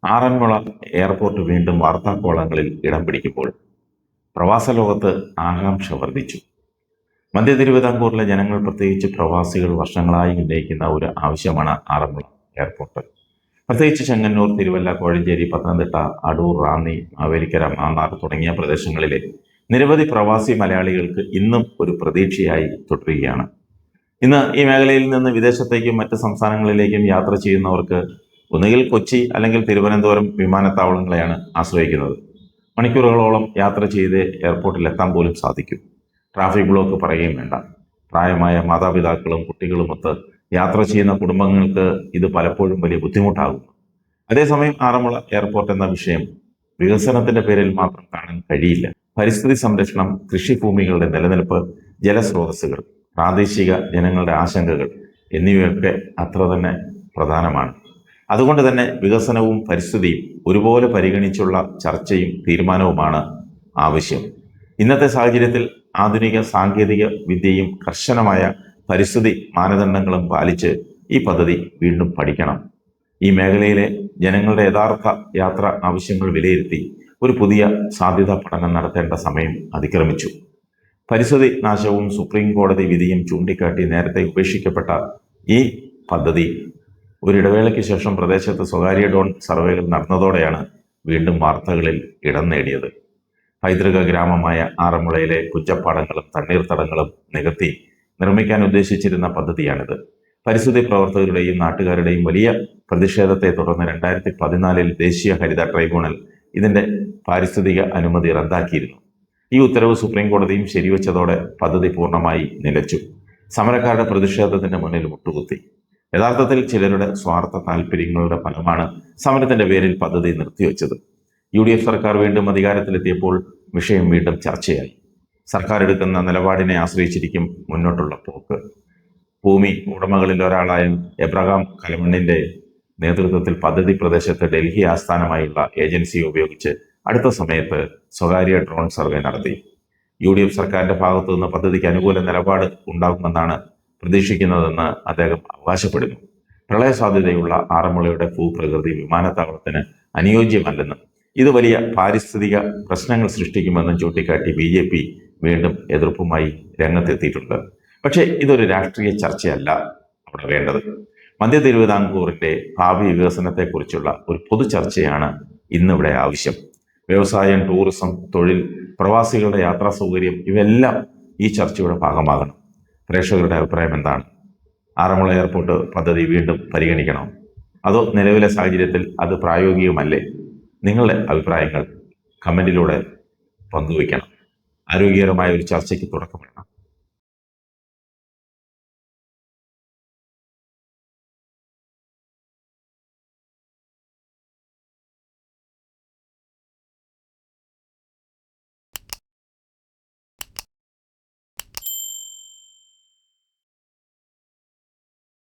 Aranmula airport വീണ്ടും വാർത്താക്കോളങ്ങളിൽ ഇടം പിടിക്കുമ്പോൾ പ്രവാസ ലോകത്ത് ആകാംക്ഷ വർദ്ധിച്ചു. മധ്യ തിരുവിതാംകൂറിലെ ജനങ്ങൾ, പ്രത്യേകിച്ച് പ്രവാസികൾ, വർഷങ്ങളായി ഉന്നയിക്കുന്ന ഒരു ആവശ്യമാണ് ആറന്മുള എയർപോർട്ട്. പ്രത്യേകിച്ച് ചെങ്ങന്നൂർ, തിരുവല്ല, കോഴഞ്ചേരി, പത്തനംതിട്ട, അടൂർ, റാന്നി, മാവേലിക്കര, മാന്നാർ തുടങ്ങിയ പ്രദേശങ്ങളിലെ നിരവധി പ്രവാസി മലയാളികൾക്ക് ഇന്നും ഒരു പ്രതീക്ഷയായി തുടരുകയാണ്. ഇന്ന് ഈ മേഖലയിൽ നിന്ന് വിദേശത്തേക്കും മറ്റ് സംസ്ഥാനങ്ങളിലേക്കും യാത്ര ചെയ്യുന്നവർക്ക് ഒന്നുകിൽ കൊച്ചി അല്ലെങ്കിൽ തിരുവനന്തപുരം വിമാനത്താവളങ്ങളെയാണ് ആശ്രയിക്കുന്നത്. മണിക്കൂറുകളോളം യാത്ര ചെയ്ത് എയർപോർട്ടിൽ എത്താൻ പോലും സാധിക്കും. ട്രാഫിക് ബ്ലോക്ക് പറയുകയും വേണ്ട. പ്രായമായ മാതാപിതാക്കളും കുട്ടികളുമൊത്ത് യാത്ര ചെയ്യുന്ന കുടുംബങ്ങൾക്ക് ഇത് പലപ്പോഴും വലിയ ബുദ്ധിമുട്ടാകുന്നു. അതേസമയം ആറന്മുള എയർപോർട്ട് എന്ന വിഷയം വികസനത്തിന്റെ പേരിൽ മാത്രം കാണാൻ കഴിയില്ല. പരിസ്ഥിതി സംരക്ഷണം, കൃഷിഭൂമികളുടെ നിലനിൽപ്പ്, ജലസ്രോതസ്സുകൾ, പ്രാദേശിക ജനങ്ങളുടെ ആശങ്കകൾ എന്നിവയൊക്കെ അത്ര തന്നെ പ്രധാനമാണ്. അതുകൊണ്ട് തന്നെ വികസനവും പരിസ്ഥിതിയും ഒരുപോലെ പരിഗണിച്ചുള്ള ചർച്ചയും തീരുമാനവുമാണ് ആവശ്യം. ഇന്നത്തെ സാഹചര്യത്തിൽ ആധുനിക സാങ്കേതിക വിദ്യയും കർശനമായ പരിസ്ഥിതി മാനദണ്ഡങ്ങളും പാലിച്ച് ഈ പദ്ധതി വീണ്ടും പഠിക്കണം. ഈ മേഖലയിലെ ജനങ്ങളുടെ യഥാർത്ഥ യാത്രാ ആവശ്യങ്ങൾ വിലയിരുത്തി ഒരു പുതിയ സാധ്യതാ പഠനം നടത്തേണ്ട സമയം അതിക്രമിച്ചു. പരിസ്ഥിതി നാശവും സുപ്രീം കോടതി വിധിയും ചൂണ്ടിക്കാട്ടി നേരത്തെ ഉപേക്ഷിക്കപ്പെട്ട ഈ പദ്ധതി ഒരിടവേളയ്ക്ക് ശേഷം പ്രദേശത്ത് സ്വകാര്യ ഡ്രോൺ സർവേകൾ നടന്നതോടെയാണ് വീണ്ടും വാർത്തകളിൽ ഇടം നേടിയത്. പൈതൃക ഗ്രാമമായ ആറന്മുളയിലെ പുഞ്ചപ്പാടങ്ങളും തണ്ണീർത്തടങ്ങളും നികത്തി നിർമ്മിക്കാൻ ഉദ്ദേശിച്ചിരുന്ന പദ്ധതിയാണിത്. പരിസ്ഥിതി പ്രവർത്തകരുടെയും നാട്ടുകാരുടെയും വലിയ പ്രതിഷേധത്തെ തുടർന്ന് 2014 ദേശീയ ഹരിത ട്രൈബ്യൂണൽ ഇതിന്റെ പാരിസ്ഥിതിക അനുമതി റദ്ദാക്കിയിരുന്നു. ഈ ഉത്തരവ് സുപ്രീം കോടതിയും ശരിവെച്ചതോടെ പദ്ധതി പൂർണ്ണമായി നിലച്ചു. സമരക്കാരുടെ പ്രതിഷേധത്തിന്റെ മുന്നിൽ മുട്ടുകുത്തി. യഥാർത്ഥത്തിൽ ചിലരുടെ സ്വാർത്ഥ താല്പര്യങ്ങളുടെ ഫലമാണ് സമരത്തിന്റെ പേരിൽ പദ്ധതി നിർത്തിവെച്ചത്. UDF സർക്കാർ വീണ്ടും അധികാരത്തിലെത്തിയപ്പോൾ വിഷയം വീണ്ടും ചർച്ചയായി. സർക്കാർ എടുക്കുന്ന നിലപാടിനെ ആശ്രയിച്ചിരിക്കും മുന്നോട്ടുള്ള പോക്ക്. ഭൂമി ഉടമകളിൽ ഒരാളായ എബ്രഹാം കലമണ്ണിന്റെ നേതൃത്വത്തിൽ പദ്ധതി പ്രദേശത്ത് ഡൽഹി ആസ്ഥാനമായുള്ള ഏജൻസിയെ ഉപയോഗിച്ച് അടുത്ത സമയത്ത് സ്വകാര്യ ഡ്രോൺ സർവേ നടത്തി. UDF സർക്കാരിന്റെ ഭാഗത്തു നിന്ന് പദ്ധതിക്ക് അനുകൂല നിലപാട് ഉണ്ടാകുമെന്നാണ് പ്രതീക്ഷിക്കുന്നതെന്ന് അദ്ദേഹം അവകാശപ്പെടുന്നു. പ്രളയ സാധ്യതയുള്ള ആറന്മുളയുടെ ഭൂപ്രകൃതി വിമാനത്താവളത്തിന് അനുയോജ്യമല്ലെന്നും ഇത് വലിയ പാരിസ്ഥിതിക പ്രശ്നങ്ങൾ സൃഷ്ടിക്കുമെന്നും ചൂണ്ടിക്കാട്ടി BJP വീണ്ടും എതിർപ്പുമായി രംഗത്തെത്തിയിട്ടുണ്ട്. പക്ഷേ ഇതൊരു രാഷ്ട്രീയ ചർച്ചയല്ല അവിടെ വേണ്ടത്. മധ്യ തിരുവിതാംകൂറിന്റെ ഭാവി വികസനത്തെക്കുറിച്ചുള്ള ഒരു പൊതു ചർച്ചയാണ് ഇന്നിവിടെ ആവശ്യം. വ്യവസായം, ടൂറിസം, തൊഴിൽ, പ്രവാസികളുടെ യാത്രാ സൗകര്യം ഇവയെല്ലാം ഈ ചർച്ചയുടെ ഭാഗമാകണം. പ്രേക്ഷകരുടെ അഭിപ്രായം എന്താണ്? ആറന്മുള എയർപോർട്ട് പദ്ധതി വീണ്ടും പരിഗണിക്കണോ? അതോ നിലവിലെ സാഹചര്യത്തിൽ അത് പ്രായോഗികമല്ലേ? നിങ്ങളുടെ അഭിപ്രായങ്ങൾ കമന്റിലൂടെ പങ്കുവയ്ക്കണം. ആരോഗ്യകരമായ ഒരു ചർച്ചയ്ക്ക് തുടക്കമിടണം.